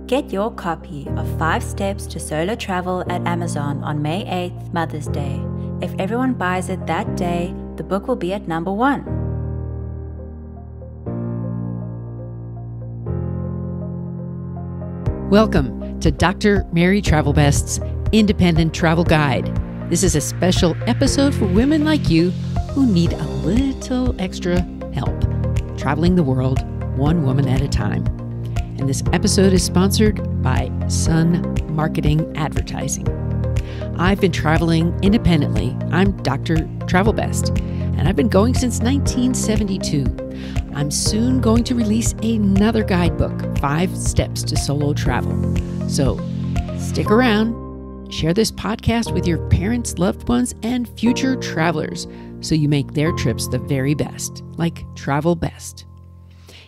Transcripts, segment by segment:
Get your copy of 5 Steps to Solo Travel at Amazon on May 8th, Mother's Day. If everyone buys it that day, the book will be at number 1. Welcome to Dr. Mary Travelbest's Independent Travel Guide. This is a special episode for women like you who need a little extra help traveling the world one woman at a time. And this episode is sponsored by Sun Marketing Advertising. I've been traveling independently. I'm Dr. Travelbest, and I've been going since 1972. I'm soon going to release another guidebook, 5 Steps to Solo Travel. So stick around, share this podcast with your parents, loved ones, and future travelers so you make their trips the very best, like Travel Best.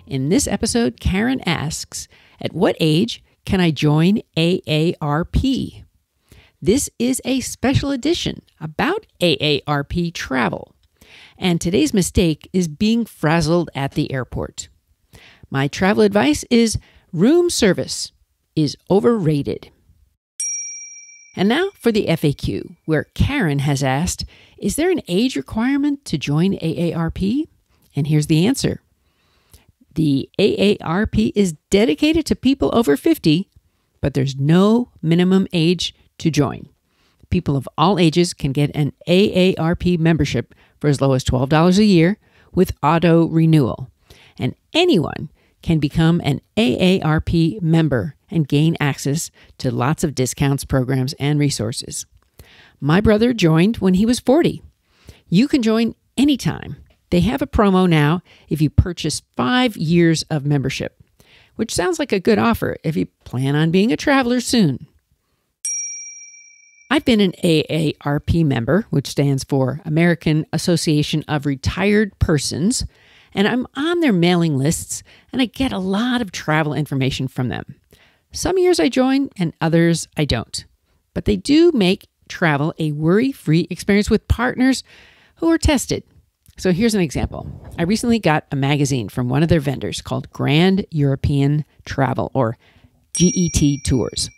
In this episode, Karen asks, at what age can I join AARP? This is a special edition about AARP travel. And today's mistake is being frazzled at the airport. My travel advice is room service is overrated. And now for the FAQ, where Karen has asked, is there an age requirement to join AARP? And here's the answer. The AARP is dedicated to people over 50, but there's no minimum age to join. People of all ages can get an AARP membership for as low as $12 a year with auto renewal. And anyone can become an AARP member and gain access to lots of discounts, programs, and resources. My brother joined when he was 40. You can join anytime. They have a promo now if you purchase 5 years of membership, which sounds like a good offer if you plan on being a traveler soon. I've been an AARP member, which stands for American Association of Retired Persons, and I'm on their mailing lists, and I get a lot of travel information from them. Some years I join, and others I don't. But they do make travel a worry-free experience with partners who are tested. So here's an example. I recently got a magazine from one of their vendors called Grand European Travel, or GET Tours.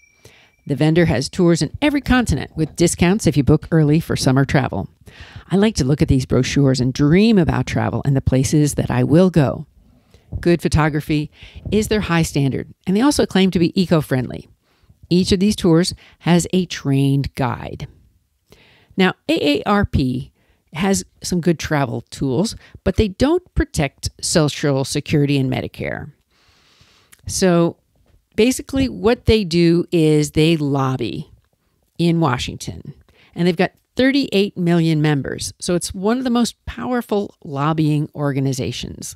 The vendor has tours in every continent with discounts if you book early for summer travel. I like to look at these brochures and dream about travel and the places that I will go. Good photography is their high standard, and they also claim to be eco-friendly. Each of these tours has a trained guide. Now, AARP has some good travel tools, but they don't protect Social Security and Medicare. So basically what they do is they lobby in Washington, and they've got 38 million members. So it's one of the most powerful lobbying organizations.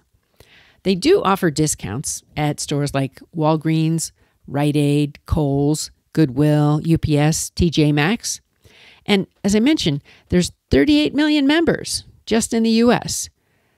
They do offer discounts at stores like Walgreens, Rite Aid, Kohl's, Goodwill, UPS, TJ Maxx. And as I mentioned, there's 38 million members just in the U.S.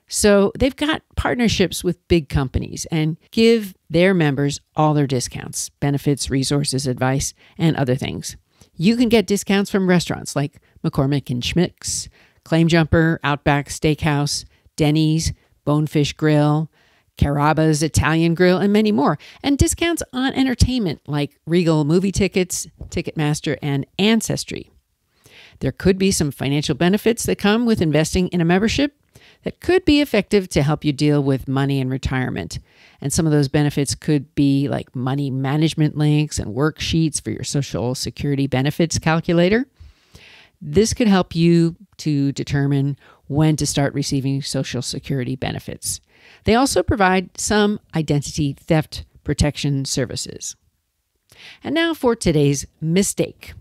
So they've got partnerships with big companies and give their members all their discounts, benefits, resources, advice, and other things. You can get discounts from restaurants like McCormick and Schmick's, Claim Jumper, Outback Steakhouse, Denny's, Bonefish Grill, Carrabba's Italian Grill, and many more. And discounts on entertainment like Regal movie tickets, Ticketmaster, and Ancestry. There could be some financial benefits that come with investing in a membership that could be effective to help you deal with money in retirement. And some of those benefits could be like money management links and worksheets for your Social Security benefits calculator. This could help you to determine when to start receiving Social Security benefits. They also provide some identity theft protection services. And now for today's mistake.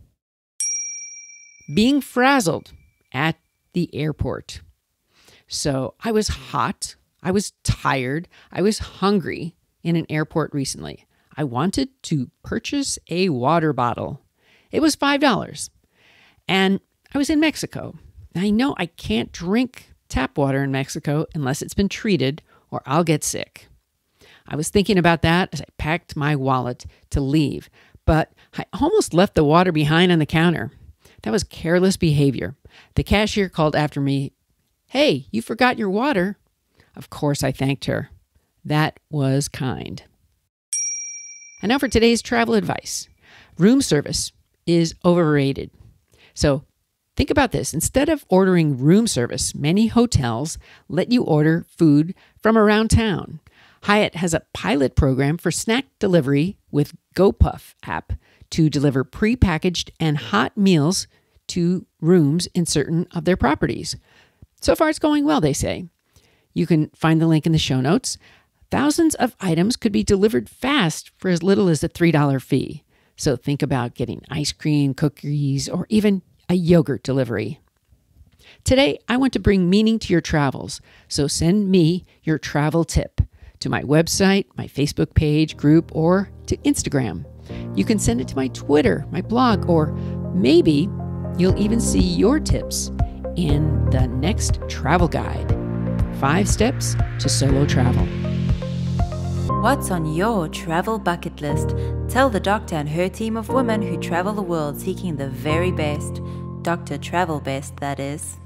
Being frazzled at the airport. So I was hot, I was tired, I was hungry in an airport recently. I wanted to purchase a water bottle. It was $5. And I was in Mexico. I know I can't drink tap water in Mexico unless it's been treated or I'll get sick. I was thinking about that as I packed my wallet to leave, but I almost left the water behind on the counter. That was careless behavior. The cashier called after me, "Hey, you forgot your water." Of course, I thanked her. That was kind. And now for today's travel advice. Room service is overrated. So think about this. Instead of ordering room service, many hotels let you order food from around town. Hyatt has a pilot program for snack delivery with GoPuff app to deliver prepackaged and hot meals to rooms in certain of their properties. So far, it's going well, they say. You can find the link in the show notes. Thousands of items could be delivered fast for as little as a $3 fee. So think about getting ice cream, cookies, or even a yogurt delivery. Today, I want to bring meaning to your travels. So send me your travel tip to my website, my Facebook page, group, or to Instagram. You can send it to my Twitter, my blog, or maybe you'll even see your tips in the next travel guide. 5 Steps to Solo Travel. What's on your travel bucket list? Tell the doctor and her team of women who travel the world seeking the very best. Dr. Travel Best, that is.